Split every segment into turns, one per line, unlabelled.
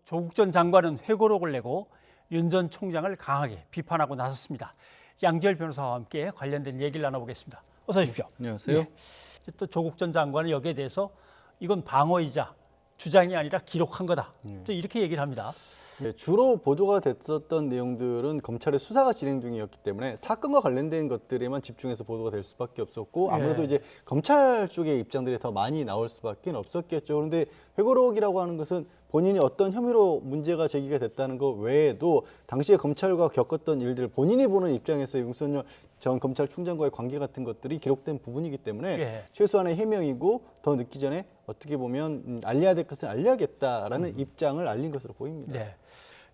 조국 전 장관은 회고록을 내고 윤 전 총장을 강하게 비판하고 나섰습니다. 양지열 변호사와 함께 관련된 얘기를 나눠보겠습니다. 어서 오십시오.
안녕하세요.
예. 또 조국 전 장관은 여기에 대해서 이건 방어이자 주장이 아니라 기록한 거다. 또 이렇게 얘기를 합니다.
네, 주로 보도가 됐었던 내용들은 검찰의 수사가 진행 중이었기 때문에 사건과 관련된 것들에만 집중해서 보도가 될 수밖에 없었고 아무래도
예.
이제 검찰 쪽의 입장들이 더 많이 나올 수밖에 없었겠죠. 그런데 회고록이라고 하는 것은 본인이 어떤 혐의로 문제가 제기가 됐다는 것 외에도 당시에 검찰과 겪었던 일들 본인이 보는 입장에서 윤석열 전 검찰총장과의 관계 같은 것들이 기록된 부분이기 때문에
예.
최소한의 해명이고 더 늦기 전에 어떻게 보면 알려야 될 것은 알려야겠다라는 입장을 알린 것으로 보입니다.
네.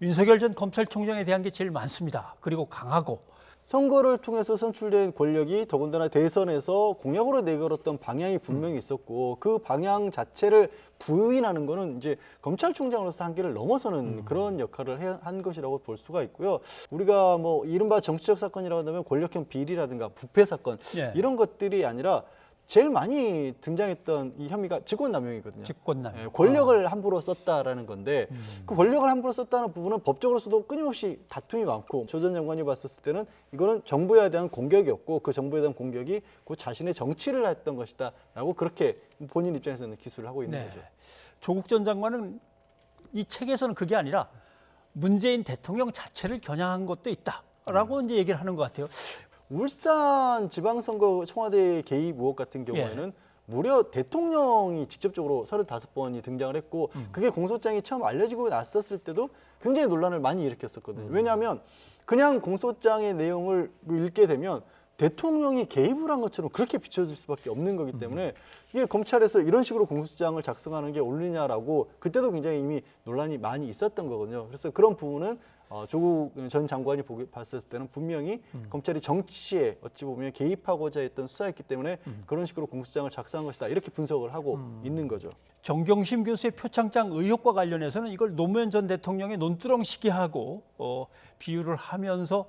윤석열 전 검찰총장에 대한 게 제일 많습니다. 그리고 강하고.
선거를 통해서 선출된 권력이 더군다나 대선에서 공약으로 내걸었던 방향이 분명히 있었고 그 방향 자체를 부인하는 거는 이제 검찰총장으로서 한계를 넘어서는 그런 역할을 한 것이라고 볼 수가 있고요. 우리가 뭐 이른바 정치적 사건이라고 한다면 권력형 비리라든가 부패 사건
예.
이런 것들이 아니라 제일 많이 등장했던 이 혐의가 직권남용이거든요.
직권남용.
예, 권력을 함부로 썼다라는 건데 그 권력을 함부로 썼다는 부분은 법적으로서도 끊임없이 다툼이 많고 조 전 장관이 봤었을 때는 이거는 정부에 대한 공격이었고 그 정부에 대한 공격이 그 자신의 정치를 했던 것이다라고 그렇게 본인 입장에서는 기술을 하고 있는
네.
거죠.
조국 전 장관은 이 책에서는 그게 아니라 문재인 대통령 자체를 겨냥한 것도 있다라고 이제 얘기를 하는 것 같아요.
울산 지방선거 청와대 개입 의혹 같은 경우에는 무려 대통령이 직접적으로 35번이 등장을 했고 그게 공소장이 처음 알려지고 났었을 때도 굉장히 논란을 많이 일으켰었거든요. 왜냐하면 그냥 공소장의 내용을 읽게 되면 대통령이 개입을 한 것처럼 그렇게 비춰질 수밖에 없는 거기 때문에 이게 검찰에서 이런 식으로 공소장을 작성하는 게 옳느냐라고 그때도 굉장히 이미 논란이 많이 있었던 거거든요. 그래서 그런 부분은 조국 전 장관이 봤을 때는 분명히 검찰이 정치에 어찌 보면 개입하고자 했던 수사였기 때문에 그런 식으로 공소장을 작성한 것이다. 이렇게 분석을 하고 있는 거죠.
정경심 교수의 표창장 의혹과 관련해서는 이걸 노무현 전 대통령의 논두렁 시기하고 비유를 하면서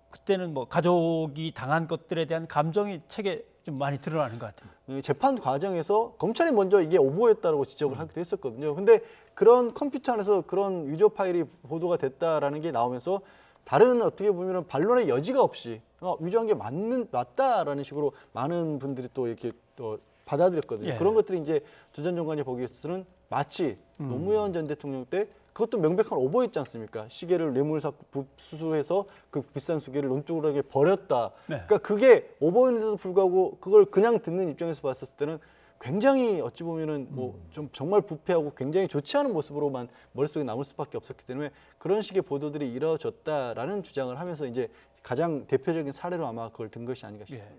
그때는 뭐 가족이 당한 것들에 대한 감정이 책에 좀 많이 드러나는 것 같아요.
이 재판 과정에서 검찰이 먼저 이게 오보였다라고 지적을 하기도 했었거든요. 근데 그런 컴퓨터 안에서 그런 위조 파일이 보도가 됐다라는 게 나오면서 다른 어떻게 보면 반론의 여지가 없이 위조한 게 맞다라는 식으로 많은 분들이 또 이렇게 또 받아들였거든요.
예.
그런 것들이 이제 조 전 장관이 보기에서는 마치 노무현 전 대통령 때 그것도 명백한 오보였지 않습니까? 시계를 뇌물사 수수해서 그 비싼 시계를 논두렁에 버렸다.
네.
그러니까 그게 오보였는데도 불구하고 그걸 그냥 듣는 입장에서 봤었을 때는 굉장히 어찌 보면은 뭐 좀 정말 부패하고 굉장히 좋지 않은 모습으로만 머릿속에 남을 수밖에 없었기 때문에 그런 식의 보도들이 이루어졌다라는 주장을 하면서 이제 가장 대표적인 사례로 아마 그걸 든 것이 아닌가 싶습니다.
예.